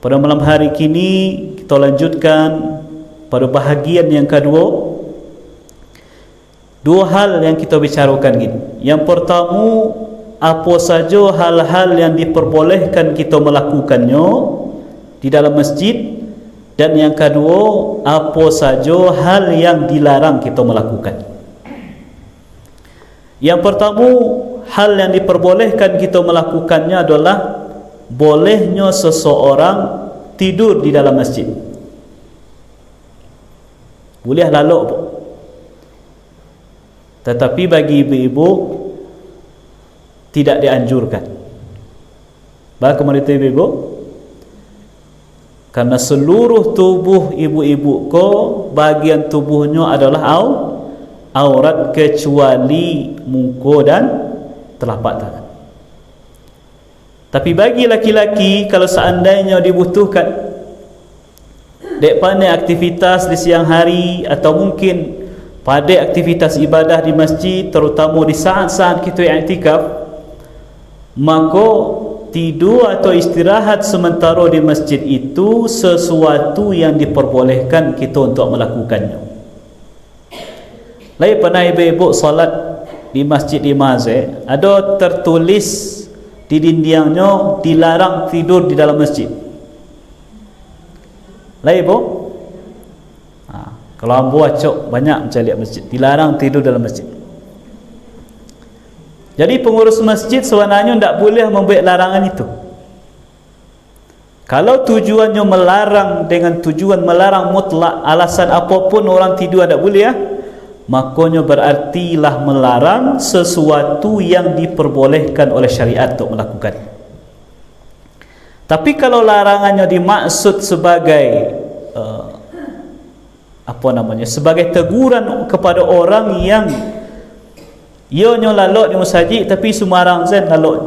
Pada malam hari kini kita lanjutkan pada bahagian yang kedua. Dua hal yang kita bicarakan gini. Yang pertama, apa saja hal-hal yang diperbolehkan kita melakukannya di dalam masjid, dan yang kedua, apa saja hal yang dilarang kita melakukan. Yang pertama, hal yang diperbolehkan kita melakukannya adalah bolehnya seseorang tidur di dalam masjid. Boleh lalok, tetapi bagi ibu-ibu tidak dianjurkan. Bagaimana itu ibu-ibu? Karena seluruh tubuh ibu-ibu ko, bagian tubuhnya adalah aurat kecuali muka dan telapak tangan. Tapi bagi laki-laki, kalau seandainya dibutuhkan dek pandai aktivitas di siang hari, atau mungkin pada aktivitas ibadah di masjid, terutama di saat-saat kita i'tikaf, maka tidur atau istirahat sementara di masjid itu sesuatu yang diperbolehkan kita untuk melakukannya. Lain pernah ibu-ibu salat di masjid di Mazeh, ada tertulis di dindingnya dilarang tidur di dalam masjid. Lain ibu? Kalau ambo acok banyak macam lihat masjid, dilarang tidur dalam masjid. Jadi pengurus masjid sebenarnya tidak boleh membuat larangan itu. Kalau tujuannya melarang dengan tujuan melarang mutlak, alasan apapun orang tidur tidak boleh, makanya berartilah melarang sesuatu yang diperbolehkan oleh syariat untuk melakukan. Tapi kalau larangannya dimaksud sebagai sebagai teguran kepada orang yang ionyo lalok di masjid tapi sumarang zen lalok,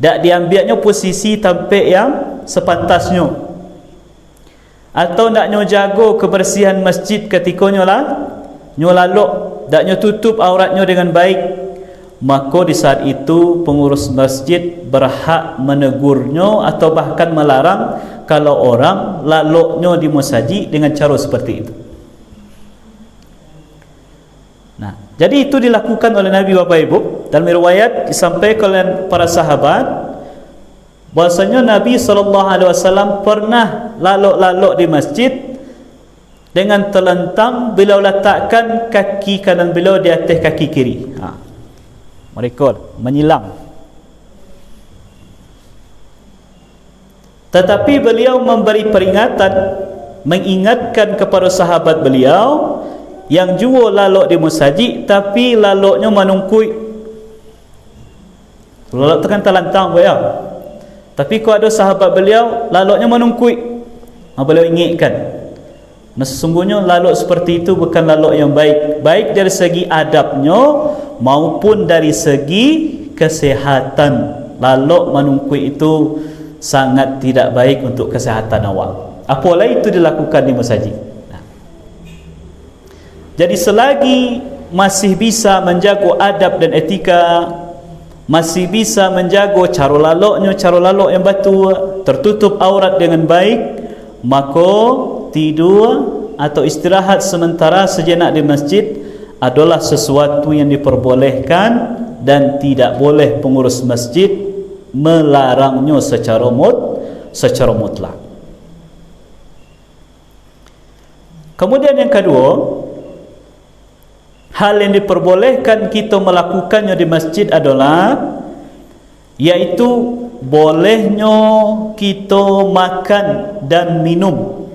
tak diambilnya posisi tampik yang sepantasnya, atau nak nyo jago kebersihan masjid ketika nyo lalok, tak nyo tutup auratnya dengan baik, maka di saat itu pengurus masjid berhak menegurnya atau bahkan melarang kalau orang laloknya di masjid dengan cara seperti itu. Nah, jadi itu dilakukan oleh Nabi Bapak Ibu. Dalam riwayat disampaikan oleh para sahabat bahwasanya Nabi SAW pernah lalok-lalok di masjid dengan terlentang beliau letakkan kaki kanan beliau di atas kaki kiri. Mereka menyilang. Tetapi beliau memberi peringatan, mengingatkan kepada sahabat beliau yang juga lalok di masjid tapi laloknya menungkui. Lalok tekan terlentang ya. Tapi kalau ada sahabat beliau laloknya menungkui, beliau ingatkan. Nah, sesungguhnya lalok seperti itu bukan lalok yang baik, baik dari segi adabnya maupun dari segi kesehatan. Lalok menungkui itu sangat tidak baik untuk kesehatan awak. Apalah itu dilakukan di masjid. Jadi selagi masih bisa menjaga adab dan etika, masih bisa menjaga cara lalok yang betul, tertutup aurat dengan baik, maka tidur atau istirahat sementara sejenak di masjid adalah sesuatu yang diperbolehkan dan tidak boleh pengurus masjid melarangnya secara mutlak. Kemudian yang kedua, hal yang diperbolehkan kita melakukannya di masjid adalah yaitu bolehnya kita makan dan minum.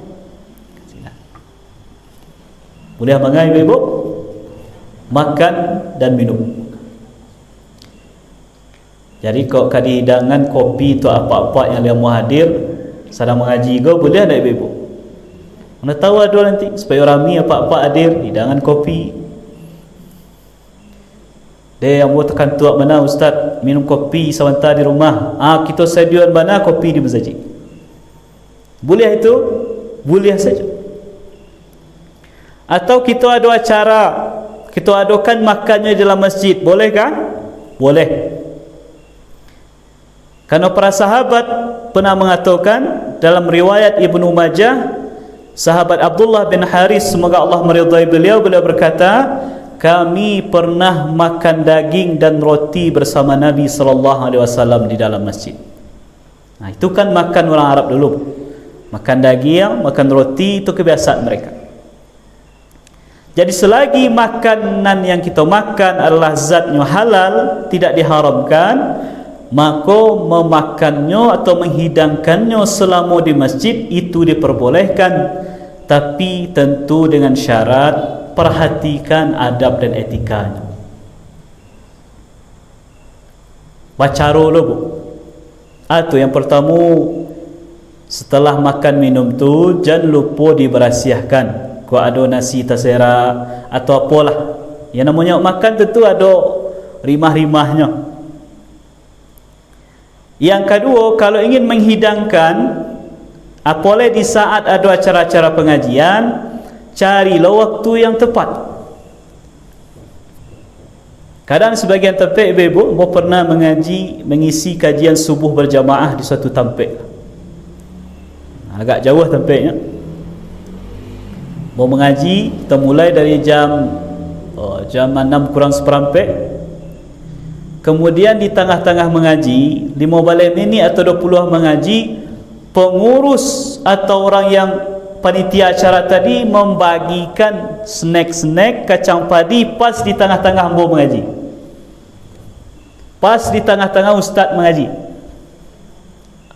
Boleh apa ibu? Makan dan minum. Jadi kalau kadi hidangan kopi atau apa-apa yang dia mau hadir sedang mengaji go, boleh ada ibu? Mana tahu ada nanti supaya ramai apa-apa hadir hidangan kopi. Dia yang buat tekan tuak mana ustaz minum kopi sebentar di rumah. Kita sediakan mana kopi di masjid. Boleh itu? Boleh saja. Atau kita ada acara, kita adakan makannya dalam masjid, boleh kan? Boleh. Karena para sahabat pernah mengatakan dalam riwayat Ibnu Majah, sahabat Abdullah bin Haris, semoga Allah meridai beliau berkata, kami pernah makan daging dan roti bersama Nabi SAW di dalam masjid. Nah, itu kan makan orang Arab dulu. Makan daging, makan roti, itu kebiasaan mereka. Jadi selagi makanan yang kita makan adalah zatnya halal, tidak diharamkan, maka memakannya atau menghidangkannya selama di masjid itu diperbolehkan, tapi tentu dengan syarat perhatikan adab dan etikanya. Wacaro lo bu. Atau yang pertama, setelah makan minum tu jangan lupa diberasiahkan. Kau ada nasi tasera atau apalah, yang namanya makan tentu ada rimah-rimahnya. Yang kedua, kalau ingin menghidangkan, apalagi di saat ada acara-acara pengajian, carilah waktu yang tepat. Kadang sebagian tempat ibu-ibu mau pernah mengisi kajian subuh berjamaah di suatu tempat, agak jauh tempatnya. Mau mengaji, kita mulai dari jam 6 kurang seperempat. Kemudian di tengah-tengah mengaji, 15 minit atau 20 mengaji, pengurus atau orang yang panitia acara tadi membagikan snack-snack kacang padi pas di tengah-tengah hamba mengaji, pas di tengah-tengah ustaz mengaji.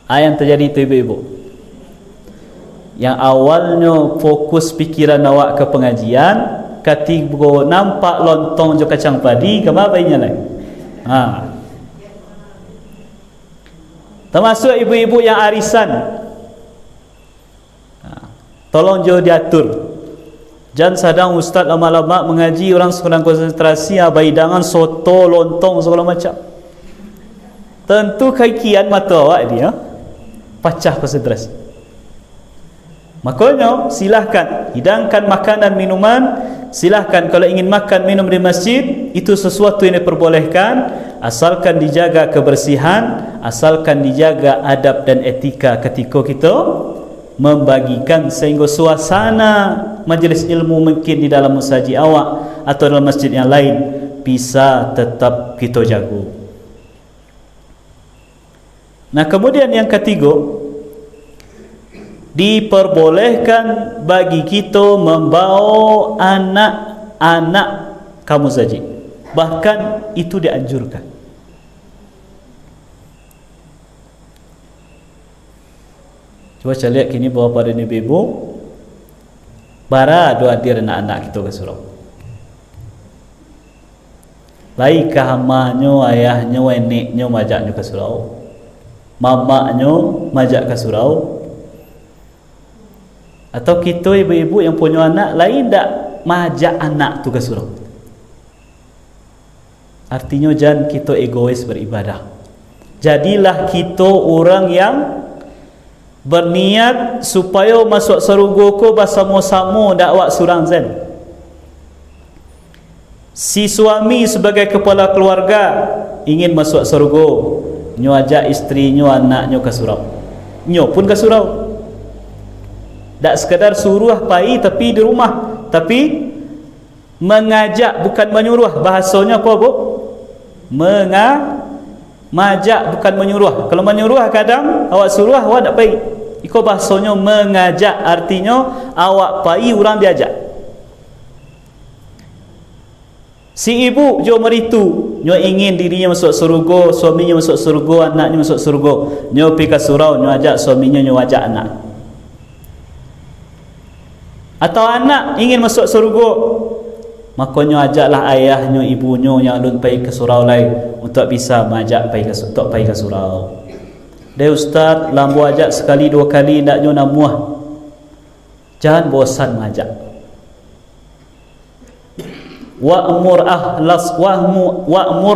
Yang terjadi itu ibu-ibu, yang awalnya fokus pikiran awak ke pengajian, ketika nampak lontong jo kacang padi, kemana bayinya lagi. Termasuk ibu-ibu yang arisan, tolong jauh diatur. Jangan sadang ustaz lama-lama mengaji, orang sekurang konsentrasi, hidangan soto, lontong, segala macam. Tentu kakian mata awak dia pecah konsentrasi. Makanya silahkan hidangkan makanan minuman. Silahkan kalau ingin makan minum di masjid, itu sesuatu yang diperbolehkan, asalkan dijaga kebersihan, asalkan dijaga adab dan etika ketika kita membagikan, sehingga suasana majlis ilmu mungkin di dalam masjid awak atau dalam masjid yang lain bisa tetap kita jaga. Nah, kemudian yang ketiga, diperbolehkan bagi kita membawa anak-anak kamu saja, bahkan itu dianjurkan. Coba saya lihat kini bawa pada ibu-ibu bara dua hadir anak-anak kita ke surau. Lai kahamanyo, ayahnya, neneknya majaknya ke surau, mamaknya majak ke surau. Atau kita ibu-ibu yang punya anak lain tak majak anak tu ke surau. Artinya jangan kita egois beribadah. Jadilah kita orang yang berniat supaya masuk surga ko bersama-sama dakwah surang zen. Si suami sebagai kepala keluarga ingin masuk surga, nyo ajak isterinya, anaknya ke surau. Nyo pun ke surau. Tak sekadar suruh pai tapi di rumah, tapi mengajak bukan menyuruh. Bahasanya apa bu? Mengajak bukan menyuruh. Kalau menyuruh kadang awak suruh awak tak pai. Iko bahasanya mengajak, artinya awak pai orang diajak. Si ibu jo meritu, nyo ingin dirinya masuk surga, suaminya masuk surga, anaknya masuk surga. Nyo pergi ke surau, nyo ajak suaminya, nyo ajak anak. Atau anak ingin masuk surga, makanya ajaklah ayahnya, ibunya yang alun pergi ke surau lain untuk bisa mengajak pergi ke surau. Dia ustaz lambu ajak sekali dua kali ndaknya namuah. Jangan bosan mengajak. Wa'mur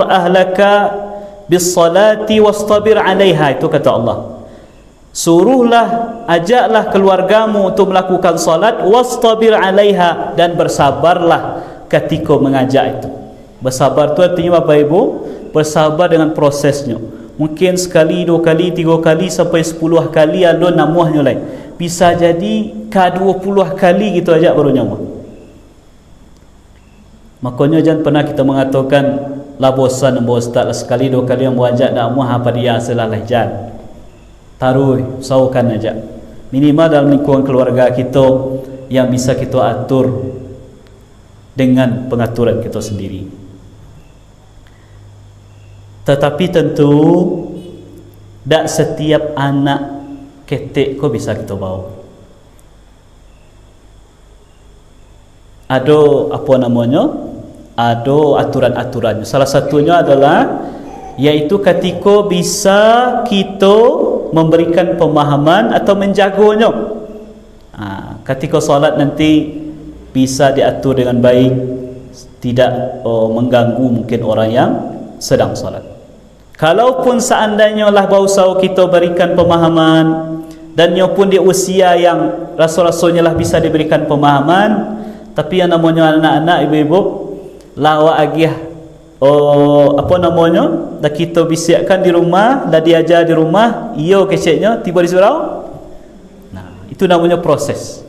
ahlaka bis salati wastabir 'alaiha, itu kata Allah. Suruhlah, ajaklah keluargamu untuk melakukan salat, wastabir 'alaiha, dan bersabarlah ketika mengajak itu. Bersabar itu artinya Bapak Ibu, bersabar dengan prosesnya. mungkin sekali, 2 kali, 3 kali sampai 10 kali alun namuahnya lain. Bisa jadi ke-20 kali gitu aja baru nyamuah. Makanya jangan pernah kita mengatakan lah bosan ambo ustaz sekali 2 kali yang buajak namuah apa dia selalah jangan. Taruh saukan aja. Minimal dalam lingkungan keluarga kita yang bisa kita atur dengan pengaturan kita sendiri. Tetapi tentu tak setiap anak ketek kau bisa kita bawa. Ada apa namanya? Ada aturan-aturannya. Salah satunya adalah yaitu ketika bisa kita memberikan pemahaman atau menjaganya. Ketika solat nanti bisa diatur dengan baik, tidak mengganggu mungkin orang yang sedang solat. Kalaupun seandainya lah bausau kita berikan pemahaman dan ia pun di usia yang rasa-rasanya lah bisa diberikan pemahaman, tapi yang namanya anak-anak, ibu-ibu lawa agih apa namanya dah kita bisikkan di rumah, dah diajar di rumah, iyo keceknya tiba di surau. Nah, itu namanya proses.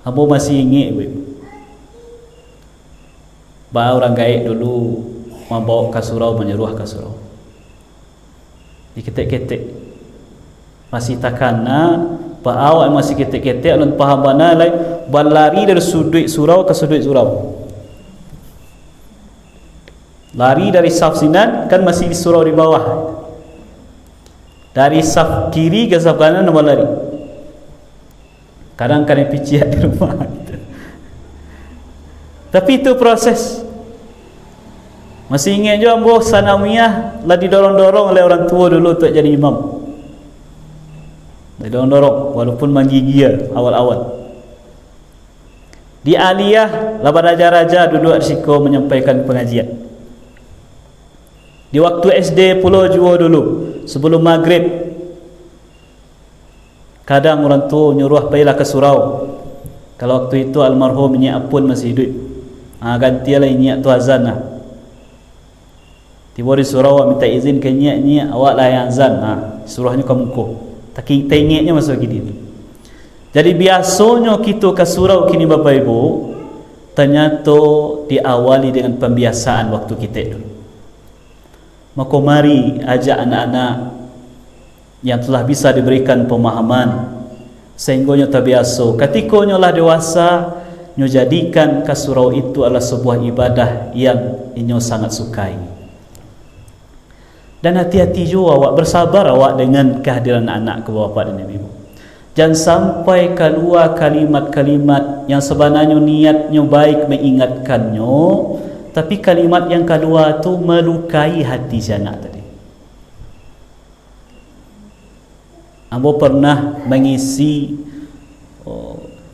Abo masih ingat ibu-ibu bahawa orang gaib dulu membawa ke surau, menyeruah ke surau diketek-ketek masih takana bahawa masih ketek-ketek alun paham mana lai berlari dari sudut surau ke sudut surau, lari dari saf sinan kan masih di surau di bawah, dari saf kiri ke saf kanan berlari, kadang-kadang piciat di rumah gitu. Tapi itu proses. Masih ingat juga ambo sanawiyah lah didorong-dorong oleh orang tua dulu untuk jadi imam. Didorong-dorong walaupun menggigil awal-awal. Di aliyah lah raja-raja duduk risiko menyampaikan pengajian. Di waktu SD Pulau Jawa dulu sebelum maghrib kadang orang tua nyuruh pergilah ke surau. Kalau waktu itu almarhum Nyak Apun masih hidup, gantilah Nyak tu azan lah. Tiba di surau minta izin ke Nyak, awak lah yang azan. Suruhnya kamu ko. Tapi tengoknya masuk gini. Jadi biasanya kita ke surau kini Bapak Ibu ternyata diawali dengan pembiasaan waktu kita dulu. Maka mari ajak anak-anak yang telah bisa diberikan pemahaman sehingga nyo terbiasa. Ketika nyo lah dewasa, nyo jadikan ke surau itu adalah sebuah ibadah yang nyo sangat sukai. Dan hati-hati juga awak, bersabar awak dengan kehadiran anak ke bapa dan ibu. Jangan sampai keluar kalimat-kalimat yang sebenarnya niatnya baik mengingatkannya, tapi kalimat yang keluar tu melukai hati si anak tadi. Ambo pernah mengisi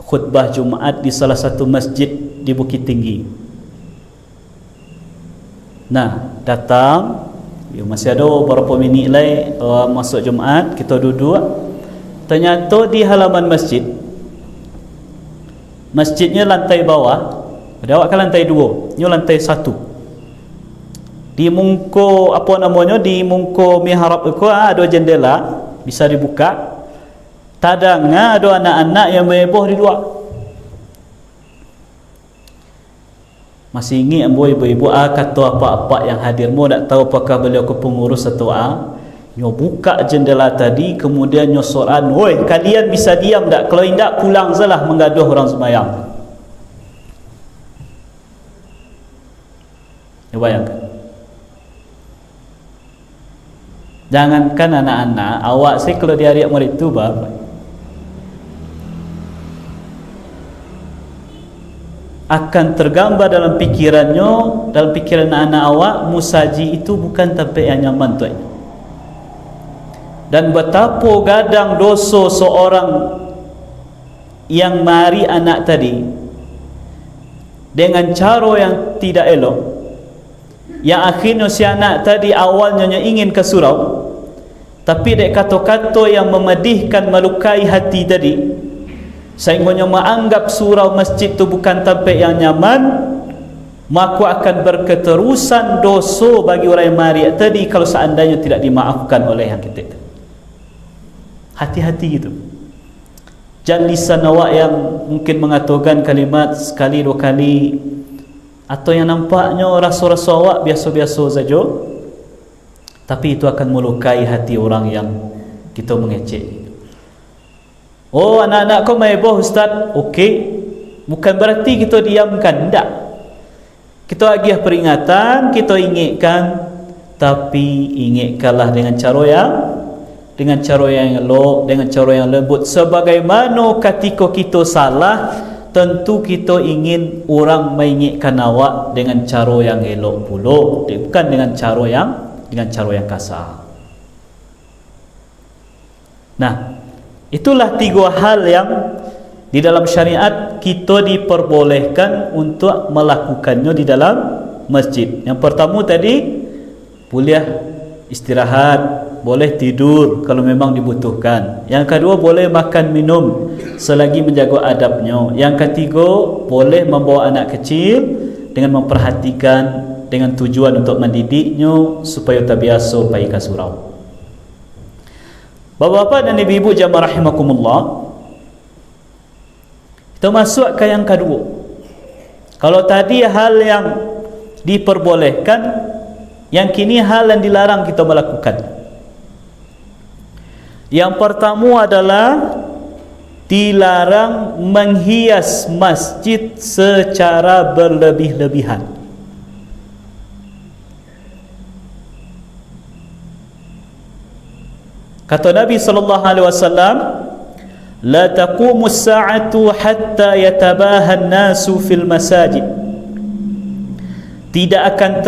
khutbah Jumaat di salah satu masjid di Bukit Tinggi. Nah, datang masih ada beberapa minit lagi masuk Jumaat, kita duduk. Ternyata di halaman masjid, masjidnya lantai bawah, ada awak ke lantai 2, ini lantai 1. Di mungko apa namanya, di mungko mihrab itu ada jendela bisa dibuka. Kadang ada anak-anak yang berheboh di luar. Masih ingat ambo ibu-ibu kata apa-apa yang hadir, mo tak tahu apakah beliau ke pengurus atau nyo buka jendela tadi, kemudian nyo soalan, "Woi, kalian bisa diam tak? Kalau tidak pulang salah menggaduh orang sembahyang." Ya, bayangkan. Jangankan anak-anak, awak sih kalau diarik murid itu bapak akan tergambar dalam pikirannya, dalam pikiran anak awak, musaji itu bukan tempat yang nyaman tuan. Dan betapa gadang dosa seorang yang mari anak tadi dengan cara yang tidak elok, yang akhirnya si anak tadi awalnya ingin ke surau, tapi dek kata-kata yang memedihkan, melukai hati tadi, sehingga menganggap surau masjid itu bukan tempat yang nyaman, maka akan berketerusan dosa bagi orang yang mari tadi kalau seandainya tidak dimaafkan oleh yang kita. Hati-hati gitu. Jangan lisan awak yang mungkin mengatakan kalimat sekali dua kali, atau yang nampaknya rasa-rasa awak biasa-biasa saja, tapi itu akan melukai hati orang yang kita mengecek. Oh, anak-anak kau main boh Ustaz. Okey, bukan berarti kita diamkan, tidak. Kita agih peringatan, kita ingatkan, tapi ingatkanlah dengan cara yang elok, dengan cara yang lembut. Sebagaimana ketika kita salah, tentu kita ingin orang mengingatkan awak dengan cara yang elok pula, bukan dengan cara yang kasar. Nah, itulah tiga hal yang di dalam syariat kita diperbolehkan untuk melakukannya di dalam masjid. Yang pertama tadi, boleh istirahat, boleh tidur kalau memang dibutuhkan. Yang kedua, boleh makan minum selagi menjaga adabnya. Yang ketiga, boleh membawa anak kecil dengan memperhatikan, dengan tujuan untuk mendidiknya supaya terbiasa baik surau. Bapak-bapak dan ibu-ibu jamaah rahimakumullah, kita masuk ke yang kedua. Kalau tadi hal yang diperbolehkan, yang kini hal yang dilarang kita melakukan. Yang pertama adalah dilarang menghias masjid secara berlebih-lebihan. Kata Nabi sallallahu alaihi wasallam, la taqumu as-sa'atu hatta yatabaha an-nasu fil masajid. Tidak akan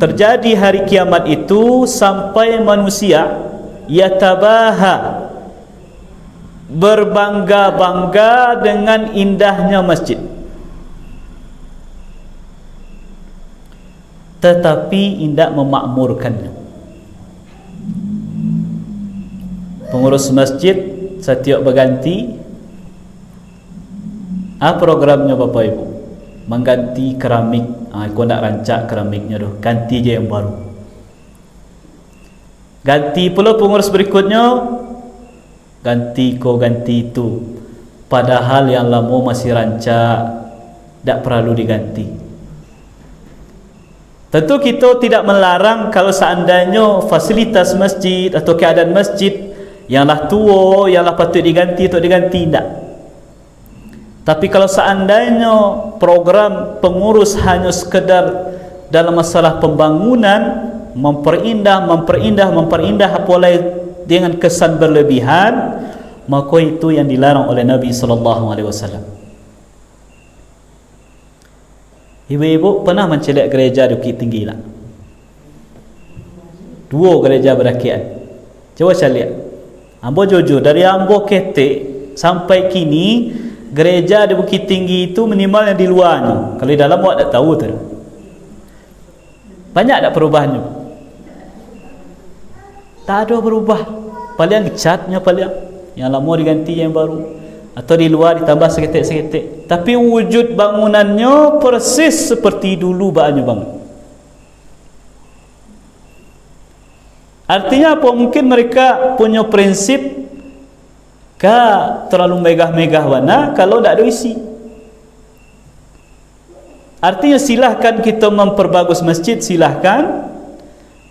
terjadi hari kiamat itu sampai manusia yatabaha, berbangga-bangga dengan indahnya masjid, tetapi tidak memakmurkannya. Pengurus masjid setiap berganti, programnya Bapak Ibu mengganti keramik. Kau nak rancak keramiknya dah, ganti je yang baru. Ganti pula pengurus berikutnya, ganti itu, padahal yang lama masih rancak, tak perlu diganti. Tentu kita tidak melarang kalau seandainya fasilitas masjid atau keadaan masjid yang tua, yang patut diganti untuk diganti, tidak. Tapi kalau seandainya program pengurus hanya sekedar dalam masalah pembangunan, memperindah apalagi dengan kesan berlebihan, maka itu yang dilarang oleh Nabi sallallahu alaihi wasallam. Ibu-ibu pernah mencelak gereja di Bukit Tinggi tak? 2 gereja berakiat. Coba saya lihat. Ambo jujur, dari Ambo ketik sampai kini, gereja di Bukit Tinggi itu minimal yang di luarnya. Kalau di dalam awak tak tahu tu. Banyak tak perubahannya? Tak ada berubah. Paling catnya paling yang lama diganti yang baru, atau di luar ditambah seketik-seketik. Tapi wujud bangunannya persis seperti dulu bahannya bangun. Artinya apa? Mungkin mereka punya prinsip terlalu megah-megah warna kalau tak ada isi. Artinya silahkan kita memperbagus masjid, silahkan,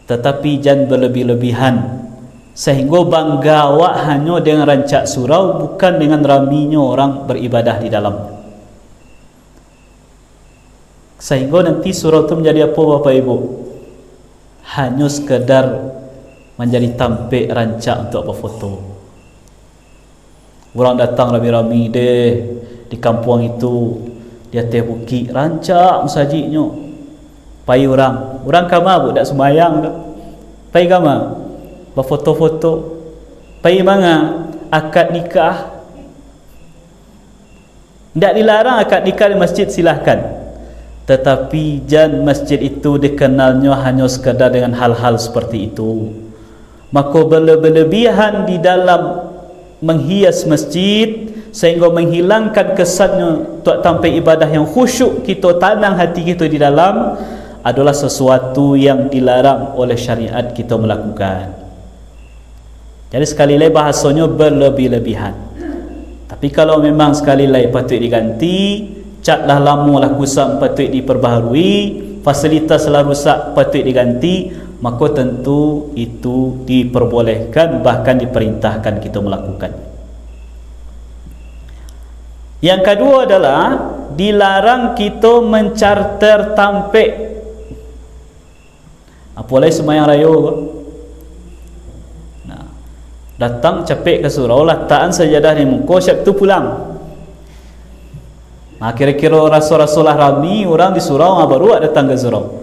tetapi jangan berlebih-lebihan sehingga bangga awak hanya dengan rancak surau, bukan dengan raminya orang beribadah di dalam. Sehingga nanti surau itu menjadi apa Bapak Ibu? Hanya sekedar menjadi tampik rancak untuk berfoto. Orang datang rami-rami deh di kampung itu, di atas bukit, rancak masjidnya. Pai orang kama bu tak sembahyang dah. Pai kama berfoto-foto. Pai manga akad nikah. Tak dilarang akad nikah di masjid, silahkan. Tetapi jangan masjid itu dikenalnya hanya sekadar dengan hal-hal seperti itu. Maka berlebihan di dalam menghias masjid sehingga menghilangkan kesannya untuk tampil ibadah yang khusyuk, kita tanang hati kita di dalam, adalah sesuatu yang dilarang oleh syariat kita melakukan. Jadi sekali lagi bahasanya berlebih-lebihan. Tapi kalau memang sekali lagi patut diganti, catlah lama lah kusam patut diperbaharui, fasilitas lah rusak patut diganti, maka tentu itu diperbolehkan, bahkan diperintahkan kita melakukan. Yang kedua adalah dilarang kita mencarter tampik. Apalagi sembahyang raya. Nah, datang capek ke surau, letakkan sajadah di muka, siap tu pulang. Nah, kira-kira rasul-rasulah rami orang di surau, baru datang ke surau.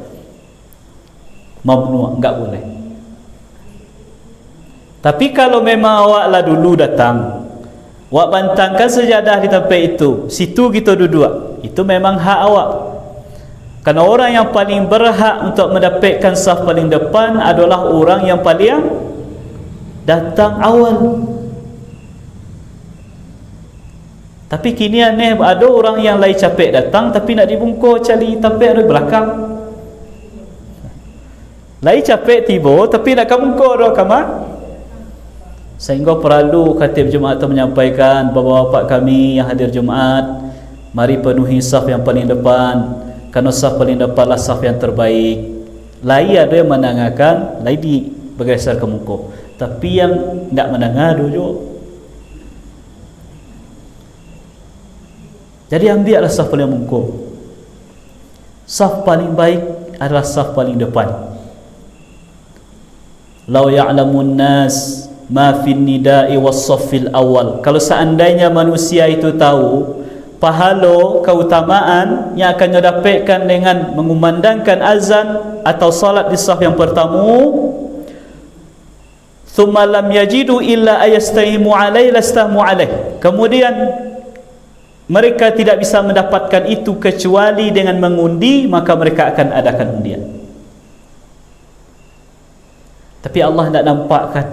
Mamnu, enggak boleh. Tapi kalau memang awaklah dulu datang, awak bantangkan sejadah di tempat itu, situ kita duduk, itu memang hak awak. Karena orang yang paling berhak untuk mendapatkan saf paling depan adalah orang yang paling datang awal. Tapi kini aneh, ada orang yang lain capek datang tapi nak dibungkuk cari tampik dari belakang. Lain capek tiba tapi nak kabungkuk dari kamar. Sehingga perlu khatib Jumaat itu menyampaikan, bapak-bapak kami yang hadir Jumaat, mari penuhi saf yang paling depan, kerana saf paling depanlah saf yang terbaik. Lain ada yang menangakan, lain bergeser ke muka, tapi yang tidak mendengar dulu. Jadi ambillah saf paling muka. Saf paling baik adalah saf paling depan. Lau ya'lamun nas ma fin nida'i was-saffil awal. Kalau seandainya manusia itu tahu pahala keutamaan yang akan didapatkan dengan mengumandangkan azan atau salat di saf yang pertama, thumma lam yajidu illa ayastahimu alaihi lastahimu alaihi, kemudian mereka tidak bisa mendapatkan itu kecuali dengan mengundi, maka mereka akan adakan undian. Tapi Allah tidak nampakkan,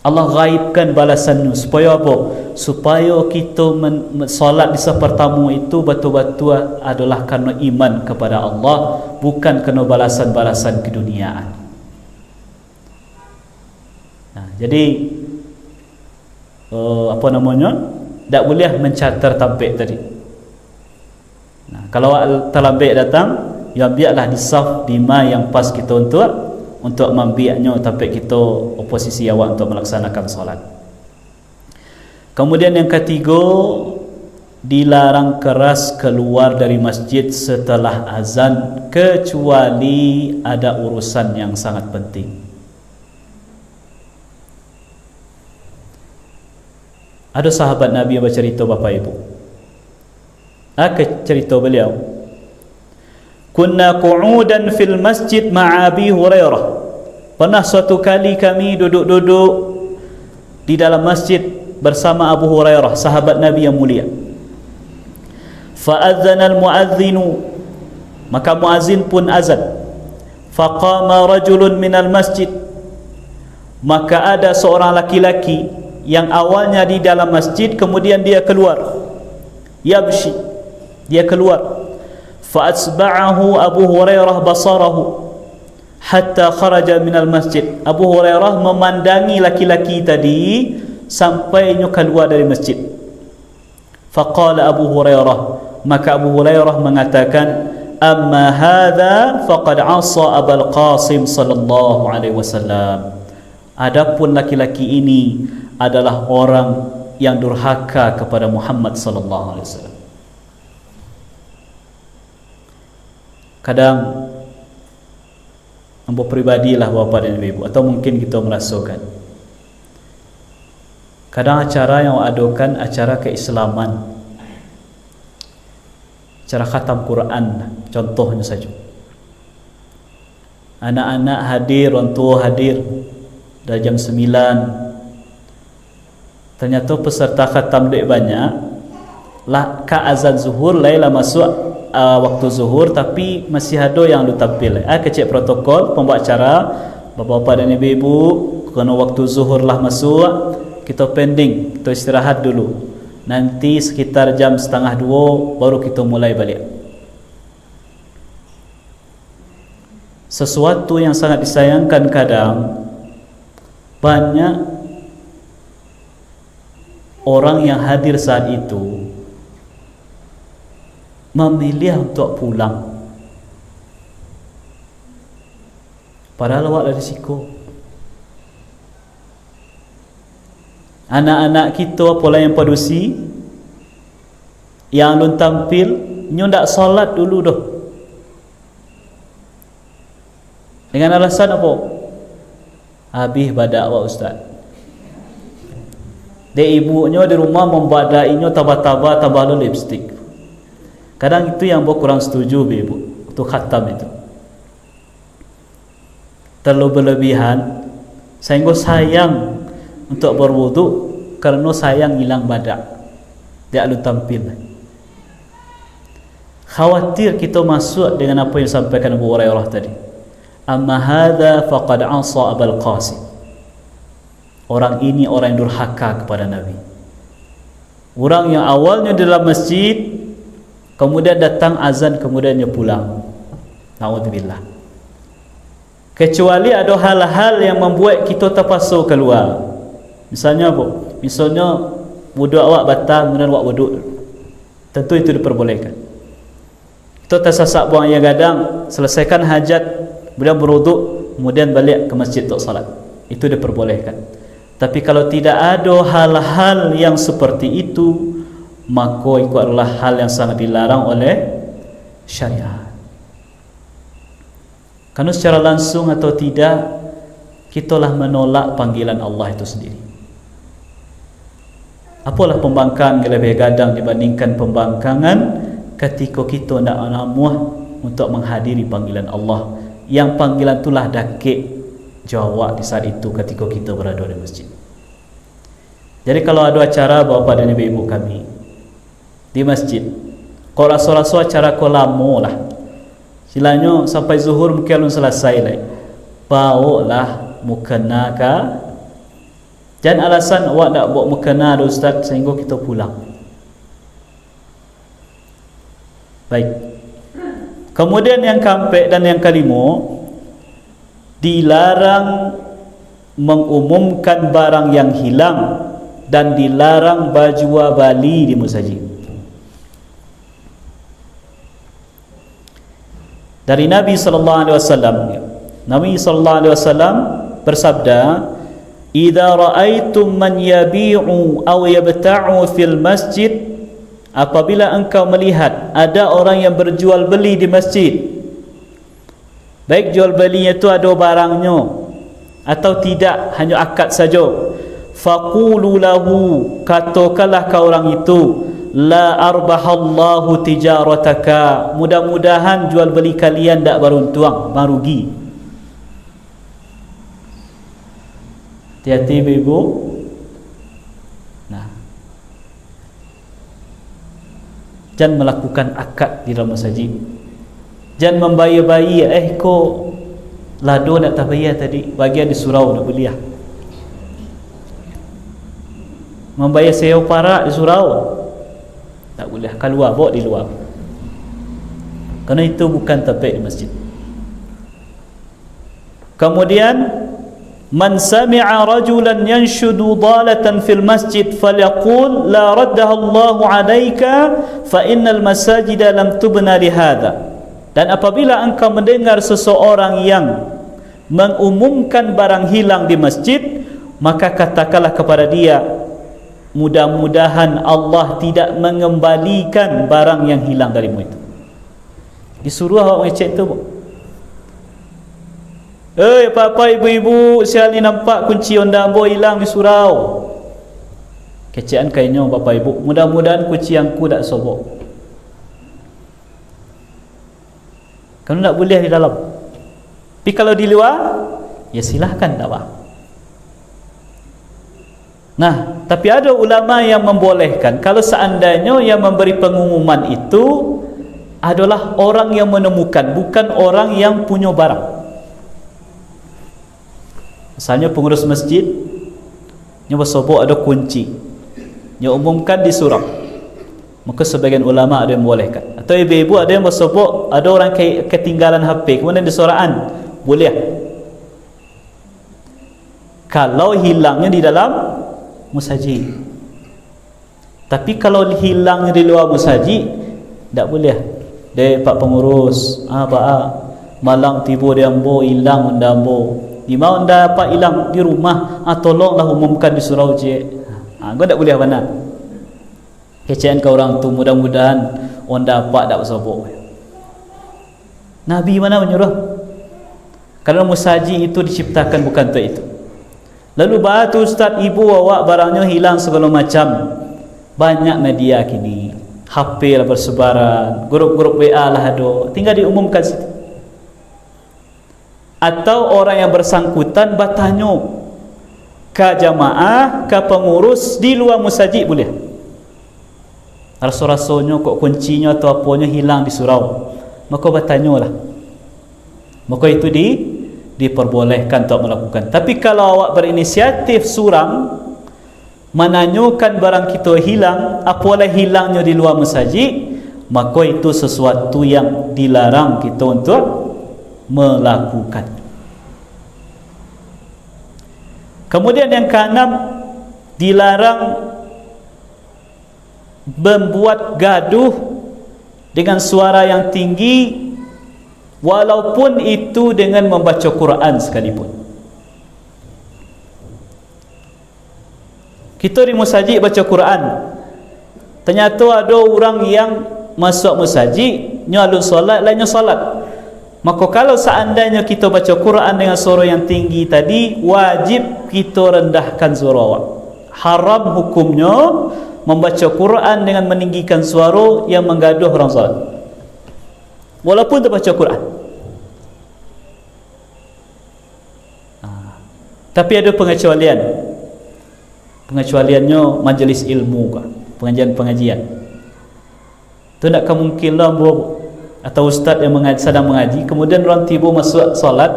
Allah gaibkan balasannya. Supaya apa? Supaya kita solat di saf pertama itu betul-betul adalah kerana iman kepada Allah, bukan kerana balasan-balasan keduniaan. Nah, jadi apa namanya, tak boleh mencatar tampik tadi. Nah, kalau terlambat datang, ya biarlah di saf bima yang pas kita untuk membiaknya tampik kita oposisi awak untuk melaksanakan solat. Kemudian yang ketiga, dilarang keras keluar dari masjid setelah azan kecuali ada urusan yang sangat penting. Ada sahabat Nabi yang bercerita, Bapak Ibu, cerita beliau, kunna qu'udan fil masjid ma'a Abi Hurairah. Pernah suatu kali kami duduk-duduk di dalam masjid bersama Abu Hurairah, sahabat Nabi yang mulia. Fa'adzana al-mu'adzinu, maka muazzin pun azan. Faqama rajulun minal masjid, maka ada seorang laki-laki yang awalnya di dalam masjid, kemudian dia keluar, yabshi, dia keluar. Fa'atsba'ahu Abu Hurairah basarahu hatta kharaja minal masjid. Abu Hurairah memandangi laki-laki tadi sampai keluar dari masjid. Faqala Abu Hurairah, maka Abu Hurairah mengatakan, amma hadha faqad asa Abul Qasim sallallahu alaihi wasallam. Adapun laki-laki ini adalah orang yang durhaka kepada Muhammad sallallahu alaihi wasallam. Kadang ambo pribadilah bapa dan ibu, atau mungkin kita merasakan, kadang acara yang adakan acara keislaman, acara khatam Quran contohnya saja, anak-anak hadir, orang tua hadir dari jam 9. Ternyata peserta khatam dek banyak lah, ka azan zuhur laila masuk waktu zuhur, tapi masih ada yang lu tampil. Kecek protokol pembuat acara, bapak-bapak dan ibu-ibu, kerana waktu zuhur lah masuk, kita pending, kita istirahat dulu. nanti sekitar jam 1:30 baru kita mulai balik. Sesuatu yang sangat disayangkan kadang, banyak orang yang hadir saat itu memilih untuk pulang, padahal awak ada risiko. Anak-anak kita apalah yang padusi, yang lun tampil nyo ndak solat dulu dah, dengan alasan apa? Habis badak awak ustaz. Dek ibunya di rumah membadainya tabah-tabah tambah lipstick. Kadang itu yang buat kurang setuju ibu, untuk khatam itu terlalu berlebihan, sehingga sayang untuk berwudu kerana sayang hilang badak dia lalu tampil. Khawatir kita masuk dengan apa yang disampaikan Abu Hurairah tadi, amma hadza faqad asa Abul Qasim, orang ini orang yang durhaka kepada Nabi, orang yang awalnya dalam masjid kemudian datang azan kemudian dia pulang. Naudzubillah. Kecuali ada hal-hal yang membuat kita terpaksa keluar. Misalnya apa? Misalnya wuduk awak batal, kemudian awak wuduk, tentu itu diperbolehkan. Kita tersasak buang air gadang, selesaikan hajat, kemudian berwuduk, kemudian balik ke masjid untuk salat, itu diperbolehkan. Tapi kalau tidak ada hal-hal yang seperti itu, maka itu adalah hal yang sangat dilarang oleh syariat. Karena secara langsung atau tidak, kitalah menolak panggilan Allah itu sendiri. Apalah pembangkang lebih gadang dibandingkan pembangkangan ketika kita nak namuah untuk menghadiri panggilan Allah, yang panggilan itulah dakik jawab di saat itu ketika kita berada di masjid. Jadi kalau ada acara bapa dan ibu kami di masjid, kau rasa-rasa acara kau lama lah, silanya sampai zuhur mungkin belum selesai lah, bawalah mukena ka. Jangan alasan awak nak buat mukena ada ustaz sehingga kita pulang. Baik. Kemudian yang keempat dan yang kelima, dilarang mengumumkan barang yang hilang dan dilarang bajwa bali di masjid. Dari Nabi sallallahu alaihi wasallam, Nabi sallallahu alaihi wasallam bersabda, "Idza ra'aitum man yabi'u aw yabta'u fil masjid," apabila engkau melihat ada orang yang berjual beli di masjid, baik jual belinya itu ada barangnya atau tidak, hanya akad saja, faqulu lahu, katakanlah ke orang itu, la arbahallahu tijarataka, mudah-mudahan jual beli kalian tak beruntung, merugi. Hati-hati ibu. Nah, jangan melakukan akad di dalam masjid. Jangan membayar-bayar, kok lado nak tak bayar tadi, bagian di surau nak beli. Membayar sewa parak di surau tak boleh, keluar, bawa di luar, kerana itu bukan tabiat di masjid. Kemudian, man sami'a rajulan yanshudu dalatan fil masjid falyaqul la raddaha Allahu 'alaika fa innal masajida lam tubna li hadha. Dan apabila engkau mendengar seseorang yang mengumumkan barang hilang di masjid, maka katakanlah kepada dia, mudah-mudahan Allah tidak mengembalikan barang yang hilang darimu itu. Disuruh awak mengecek tu. Papa ibu-ibu, sial ni nampak kunci Honda Ambo hilang di surau. Kecekan kainnya bapa ibu, mudah-mudahan kunci yang ku tak sobok. Kalau tak boleh di dalam. Tapi kalau di luar, ya silahkan tak apa. Nah, tapi ada ulama yang membolehkan kalau seandainya yang memberi pengumuman itu adalah orang yang menemukan, bukan orang yang punya barang. Misalnya pengurus masjid nyoba sobok ada kunci, Dia umumkan di surau. Maka sebagian ulama ada yang membolehkan. Atau ibu-ibu ada yang bersebut, ada orang ketinggalan HP kemudian di suraan, boleh. Kalau hilangnya di dalam musajid. Tapi kalau hilangnya di luar musajid, tak boleh. Dia pak pengurus, malang tiba dia ambo hilang anda ambo. Di mana anda apa hilang di rumah, tolonglah umumkan di surau je. Kau tak boleh benar. Kecaan ke orang tu, mudah-mudahan orang dapat tak bersobok. Nabi mana menyuruh? Kerana musajid itu diciptakan bukan untuk itu. Lalu batu ustaz, ibu awak barangnya hilang segala macam. Banyak media kini, HP lah bersebaran, grup-grup WA lah ada, tinggal diumumkan situ. Atau orang yang bersangkutan bertanya ke jamaah, ke pengurus di luar musajid boleh. Rasa-rasanya kok kuncinya atau apanya hilang di surau, maka bertanyalah. Maka itu diperbolehkan untuk melakukan. Tapi kalau awak berinisiatif surang menanyakan barang kita hilang, apalah hilangnya di luar masjid, maka itu sesuatu yang dilarang kita untuk melakukan. Kemudian yang keenam, dilarang membuat gaduh dengan suara yang tinggi, walaupun itu dengan membaca Quran sekalipun. Kita di masjid baca Quran, ternyata ada orang yang masuk masjid, nyalun solat, lainnya solat. Maka kalau seandainya kita baca Quran dengan suara yang tinggi tadi, wajib kita rendahkan suara awak. Haram hukumnya membaca Quran dengan meninggikan suara yang menggaduh orang solat, walaupun terbaca Quran. Tapi ada pengecualian. Pengecualiannya majlis ilmu, pengajian-pengajian. Itu tak mungkin lah atau ustaz yang sedang mengaji, kemudian orang tiba masuk solat,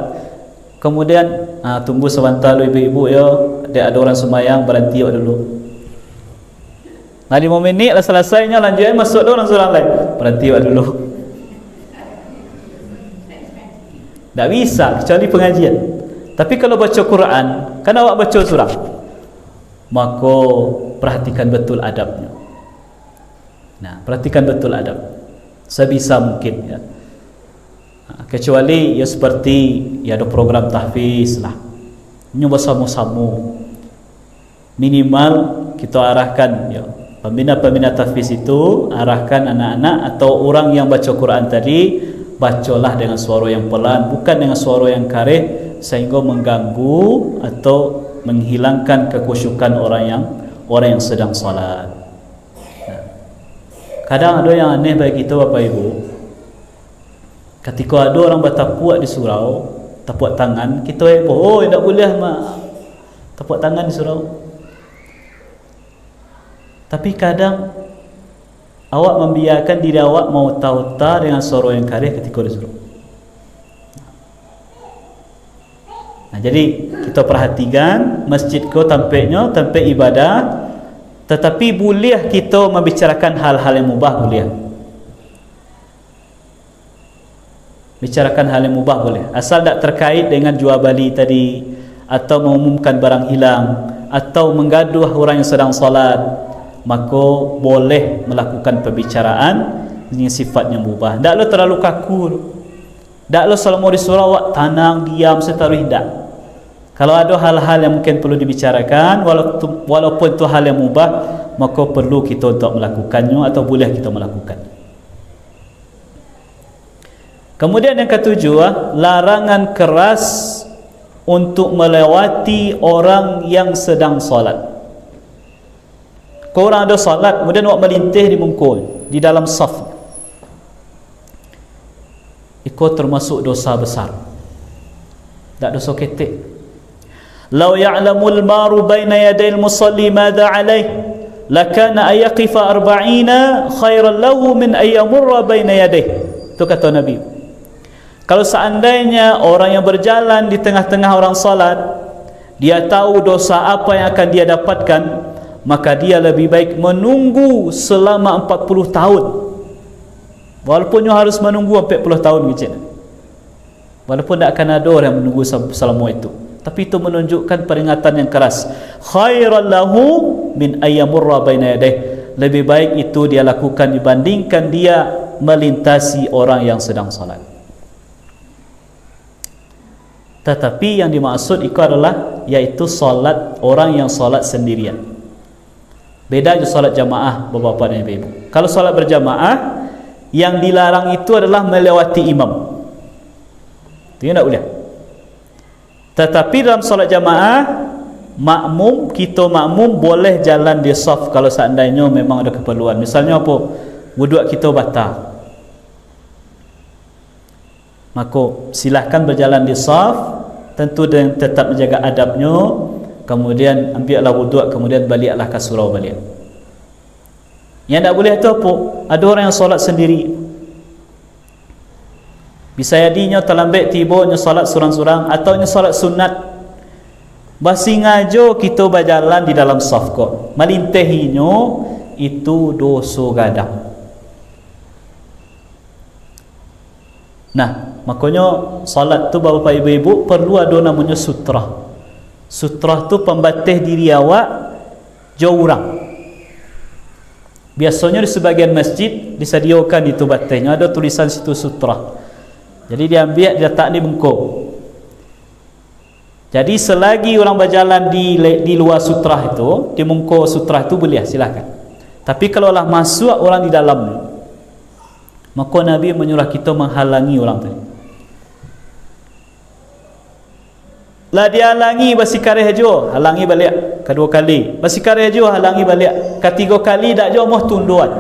kemudian tunggu sebentar ibu-ibu ya, ada orang sembahyang, berhenti dulu. Nah 5 minit lah selesainya, lanjutnya masuk orang surau lain, berhenti dulu. Tak bisa kecuali pengajian. Tapi kalau baca Quran, kan awak baca surah, maka perhatikan betul adabnya. Nah, perhatikan betul adab sebisa mungkin ya. Kecuali ya seperti ya ada program tahfiz lah, nyoba sama-sama, minimal kita arahkan ya, pembina-pembina tahfiz itu arahkan anak-anak atau orang yang baca Quran tadi, bacalah dengan suara yang pelan, bukan dengan suara yang karih sehingga mengganggu atau menghilangkan kekhusyukan orang yang sedang salat. Kadang ada yang aneh bagi kita Bapak Ibu, ketika ada orang bertapuak di surau, tapuak tangan, kita heboh, oh tak boleh mak tapuak tangan di surau. Tapi kadang awak membiarkan diri awak mau tauta dengan suara yang karih ketika di surau. Nah, jadi kita perhatikan masjid ko tampaknya tempat ibadah, tetapi boleh kita membicarakan hal-hal yang mubah, boleh. Bicarakan hal yang mubah boleh, asal tak terkait dengan jual beli tadi, atau mengumumkan barang hilang, atau menggaduh orang yang sedang salat, maka boleh melakukan pembicaraan yang sifatnya mubah. Taklah terlalu kaku, taklah selama di surau awak tenang, diam, setaruh tak. Kalau ada hal-hal yang mungkin perlu dibicarakan, walaupun itu hal yang mubah, maka perlu kita untuk melakukannya atau boleh kita melakukan. Kemudian yang ketujuh, larangan keras untuk melewati orang yang sedang solat. Kau orang ada solat, kemudian awak melintih di mungkul, di dalam saf, ikut termasuk dosa besar, tak dosa ketik. Lau ya'lamul maru baina yadayil musalli madha alaih lakana ayaqifa 40 khairan lahu min ayyamurra baina yadayh. Itu kata Nabi. Kalau seandainya orang yang berjalan di tengah-tengah orang salat, dia tahu dosa apa yang akan dia dapatkan, maka dia lebih baik menunggu selama 40 tahun. Walaupun you harus menunggu 40 tahun kecil, walaupun tak akan ada orang yang menunggu selama itu, tapi itu menunjukkan peringatan yang keras. Khairan lahu min ayyamurra baina yadayh, lebih baik itu dia lakukan dibandingkan dia melintasi orang yang sedang salat. Tetapi yang dimaksud itu adalah yaitu salat orang yang salat sendirian. Beda je salat jamaah, bapa-bapa dan ibu-ibu. Kalau salat berjamaah, yang dilarang itu adalah melewati imam. Itu tak boleh. Tetapi dalam salat jamaah, kita makmum boleh jalan di saf kalau seandainya memang ada keperluan. Misalnya apa? Wuduk kita batal, maka silahkan berjalan di saf, tentu dengan tetap menjaga adabnya, kemudian ambillah wuduk, kemudian baliklah ke surau balik. Yang tak boleh itu apa? Ada orang yang solat sendiri, bisa jadinya terlambat tiba nya solat surang-surang atau nya solat sunat, basingajo kita berjalan di dalam saf kok, melintahinya itu dosa gadang. Nah, makanya salat tu bapa ibu-ibu perlu ada namanya sutrah. Sutrah tu pembatas diri awak jauh orang. Biasanya di sebagian masjid disediakan itu batasnya, ada tulisan situ sutrah. Jadi diambil, diletak di bengkok. Jadi selagi orang berjalan di luar sutrah itu, di bengkok sutrah itu boleh, silakan. Tapi kalau lah masuk orang di dalam, maka Nabi menyuruh kita menghalangi orang tadi. Lah dia halangi basikare hajo, halangi balik kedua kali. Basikare hajo halangi balik ketiga kali, dak jo moh tunduan.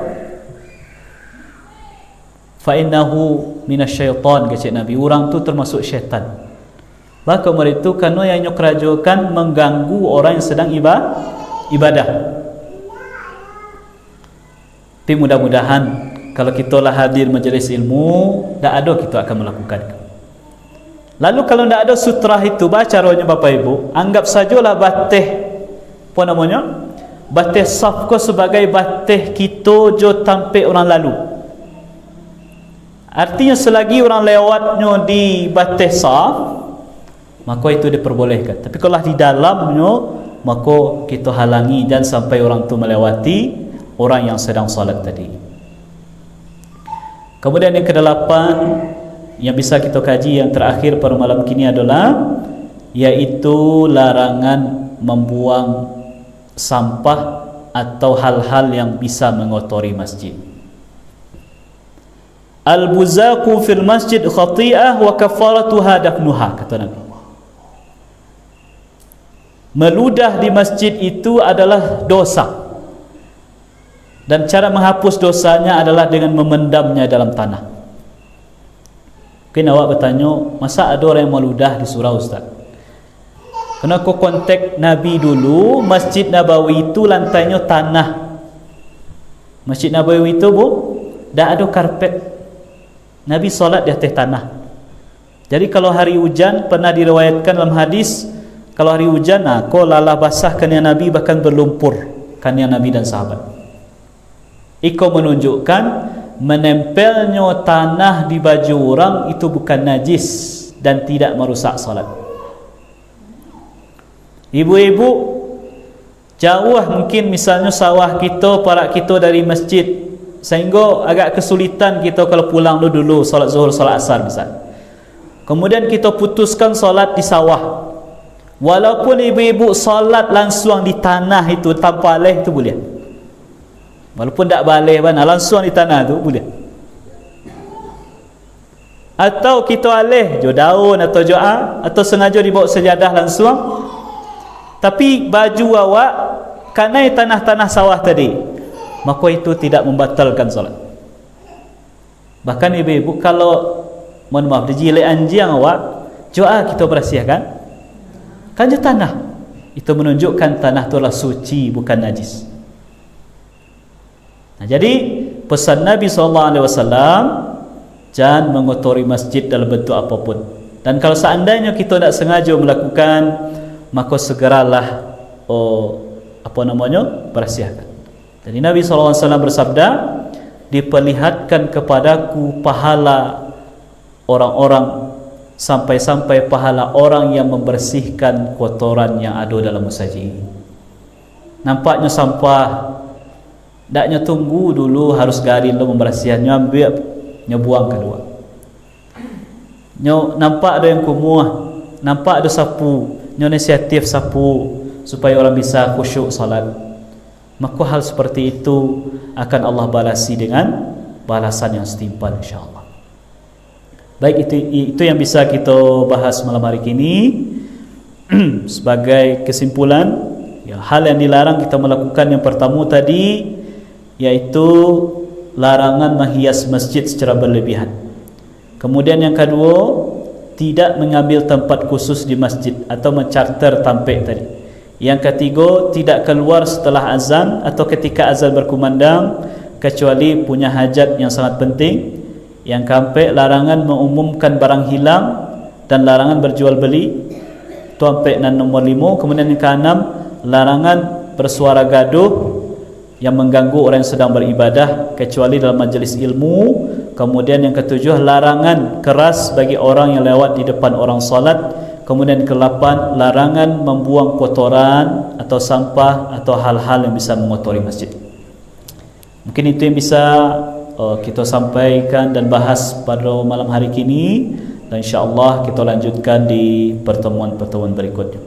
Fa innahu minasyaitan, kata Nabi, orang tu termasuk syaitan. Maka mereka itu kerana yang nyokrajokan mengganggu orang yang sedang ibadah. Tapi mudah-mudahan kalau kita lah hadir majlis ilmu, tak ada kita akan melakukan. Lalu kalau tak ada sutrah itu, baca caranya Bapak Ibu, anggap sajalah batas, apa namanya, batas saf ko sebagai batas kita jo tampik orang lalu. Artinya selagi orang lewatnya di batas saf, maka itu diperbolehkan. Tapi kalau di dalamnya, maka kita halangi dan sampai orang itu melewati orang yang sedang salat tadi. Kemudian yang kedelapan yang bisa kita kaji yang terakhir pada malam kini adalah yaitu larangan membuang sampah atau hal-hal yang bisa mengotori masjid. Al-buzaqu fil masjid khati'ah wa kafaratuha dafnuha, kata Nabi. Meludah di masjid itu adalah dosa, dan cara menghapus dosanya adalah dengan memendamnya dalam tanah. Mungkin awak bertanya, masa ada orang yang meludah di surau, Ustaz? Kerana konteks Nabi dulu, Masjid Nabawi itu lantainya tanah. Masjid Nabawi itu dah ada karpet. Nabi solat di atas tanah. Jadi kalau hari hujan, pernah diriwayatkan dalam hadis, kalau hari hujan, kau lalah basah kania Nabi, bahkan berlumpur kania Nabi dan sahabat. Iko menunjukkan menempelnya tanah di baju orang itu bukan najis dan tidak merusak salat. Ibu-ibu, jauh mungkin misalnya sawah kita, parak kita dari masjid, sehingga agak kesulitan kita kalau pulang dulu salat zuhur, salat asar misalnya. Kemudian kita putuskan salat di sawah. Walaupun ibu-ibu salat langsung di tanah itu tanpa alih, itu boleh. Walaupun tak balik mana, langsung di tanah tu boleh. Atau kita alih jo daun atau jo atau sengaja dibawa sejadah langsung, tapi baju awak kanai tanah-tanah sawah tadi, maka itu tidak membatalkan salat. Bahkan ibu-ibu kalau mohon maaf dijilai anjing awak, jo kita bersihkan kan jo tanah, itu menunjukkan tanah itulah suci, bukan najis. Nah, jadi pesan Nabi SAW, jangan mengotori masjid dalam bentuk apapun. Dan kalau seandainya kita tidak sengaja melakukan, maka segeralah bersiahkan. Jadi Nabi SAW bersabda, diperlihatkan kepadaku pahala orang-orang sampai-sampai pahala orang yang membersihkan kotoran yang ada dalam masjid. Nampaknya sampah, daknya tunggu dulu harus garin lo membersihkannya, ambil nyebuang kedua. Nampak ada yang kumuh, nampak ada sapu, inisiatif sapu supaya orang bisa khusyuk salat. Maka hal seperti itu akan Allah balasi dengan balasan yang setimpal, insya-Allah. Baik, itu yang bisa kita bahas malam hari ini. Sebagai kesimpulan, ya, hal yang dilarang kita melakukan yang pertama tadi, yaitu larangan menghias masjid secara berlebihan. Kemudian yang kedua, tidak mengambil tempat khusus di masjid atau mencarter tampik tadi. Yang ketiga, tidak keluar setelah azan atau ketika azan berkumandang kecuali punya hajat yang sangat penting. Yang keempat, larangan mengumumkan barang hilang dan larangan berjual beli. Itu sampai nombor 5. Kemudian yang keenam, larangan bersuara gaduh yang mengganggu orang yang sedang beribadah kecuali dalam majlis ilmu. Kemudian yang ketujuh, larangan keras bagi orang yang lewat di depan orang salat. Kemudian ke-8, larangan membuang kotoran atau sampah atau hal-hal yang bisa mengotori masjid. Mungkin itu yang bisa kita sampaikan dan bahas pada malam hari ini, dan insya-Allah kita lanjutkan di pertemuan-pertemuan berikutnya.